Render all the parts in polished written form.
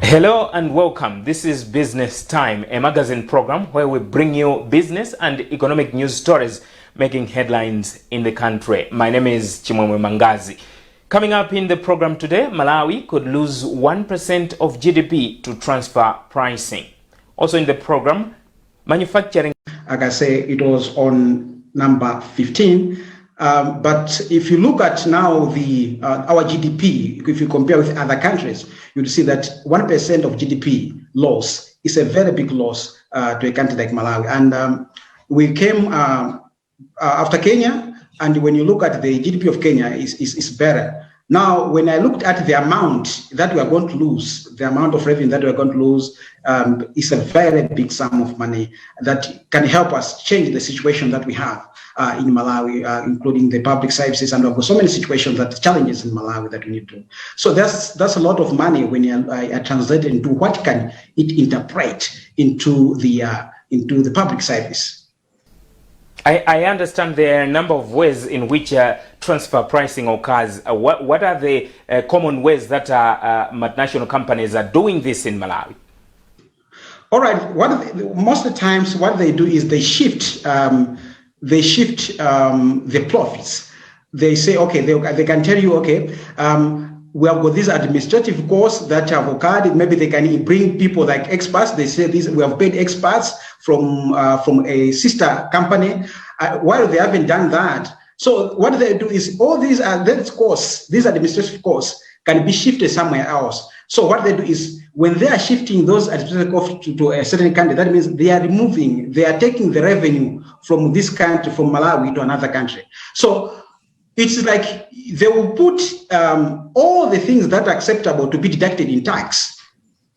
Hello and welcome. This is Business Time, a magazine program where we bring you business and economic news stories making headlines in the country. My name is Chimwemwe Mangazi. Coming up in the program today, Malawi could lose 1% of GDP to transfer pricing. Also in the program, manufacturing. Like I say, it was on number 15. But if you look at now our GDP, if you compare with other countries, you'll see that 1% of GDP loss is a very big loss to a country like Malawi. And we came after Kenya, and when you look at the GDP of Kenya, is better. Now, when I looked at the amount that we are going to lose, the amount of revenue that we are going to lose is a very big sum of money that can help us change the situation that we have in Malawi, including the public services, and so many situations that challenges in Malawi that we need to. So that's a lot of money when I translate it into what can it interpret into the public service. I understand there are a number of ways in which transfer pricing occurs. What are the common ways that multinational companies are doing this in Malawi? All right. Most of the times, what they do is they shift the profits. They say, okay, they can tell you, okay, we have got these administrative costs that have occurred. Maybe they can bring people like experts. They say we have paid experts from a sister company. While they haven't done that, so what they do is all these costs, these administrative costs, can be shifted somewhere else. So what they do is when they are shifting those administrative costs to a certain country, that means they are taking the revenue from this country, from Malawi, to another country. So it's like they will put all the things that are acceptable to be deducted in tax.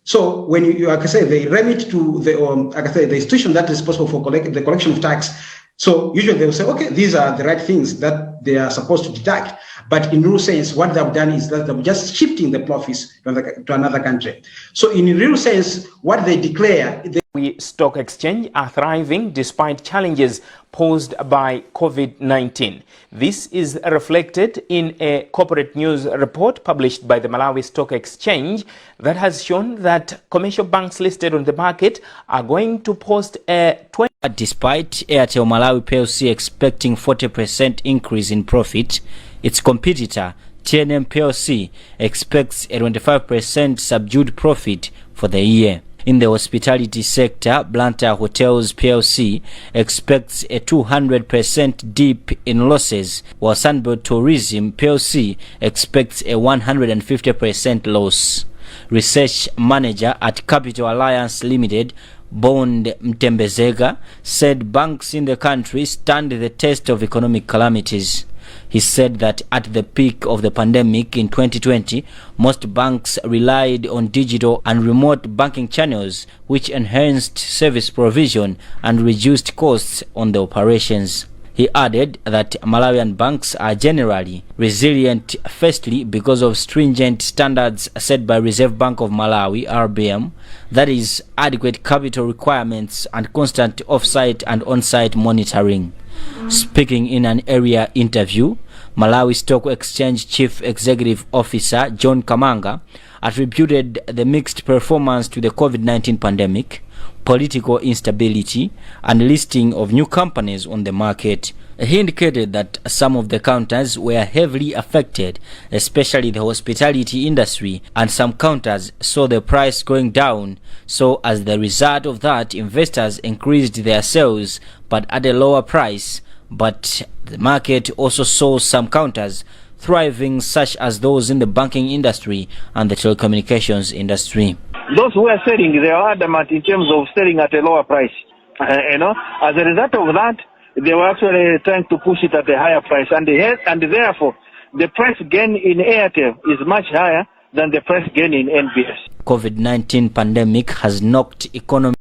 So when you like I say, they remit to the institution that is responsible for the collection of tax. So usually they will say, okay, these are the right things that they are supposed to deduct. But in real sense, what they've done is that they're just shifting the profits to another country. So in real sense, what they declare... We stock exchange are thriving despite challenges posed by COVID-19. This is reflected in a corporate news report published by the Malawi Stock Exchange that has shown that commercial banks listed on the market are going to post a 20%. Despite Airtel Malawi PLC expecting 40% increase in profit, its competitor TNM PLC expects a 25% subdued profit for the year. In the hospitality sector, Blantyre Hotels PLC expects a 200% dip in losses, while Sunbelt Tourism PLC expects a 150% loss. Research manager at Capital Alliance Limited, Bond Mtembezega, said banks in the country stand the test of economic calamities. He said that at the peak of the pandemic in 2020, most banks relied on digital and remote banking channels, which enhanced service provision and reduced costs on the operations. He added that Malawian banks are generally resilient, firstly because of stringent standards set by Reserve Bank of Malawi (RBM), that is, adequate capital requirements and constant off-site and on-site monitoring. Speaking in an area interview, Malawi Stock Exchange Chief Executive Officer John Kamanga attributed the mixed performance to the COVID-19 pandemic, political instability, and listing of new companies on the market. He indicated that some of the counters were heavily affected, especially the hospitality industry, and some counters saw the price going down. So as the result of that, investors increased their sales but at a lower price. But the market also saw some counters thriving, such as those in the banking industry and the telecommunications industry. Those who are selling, they are adamant in terms of selling at a lower price. As a result of that, they were actually trying to push it at a higher price, and therefore the price gain in Airtel is much higher than the price gain in NBS. COVID-19 pandemic has knocked economy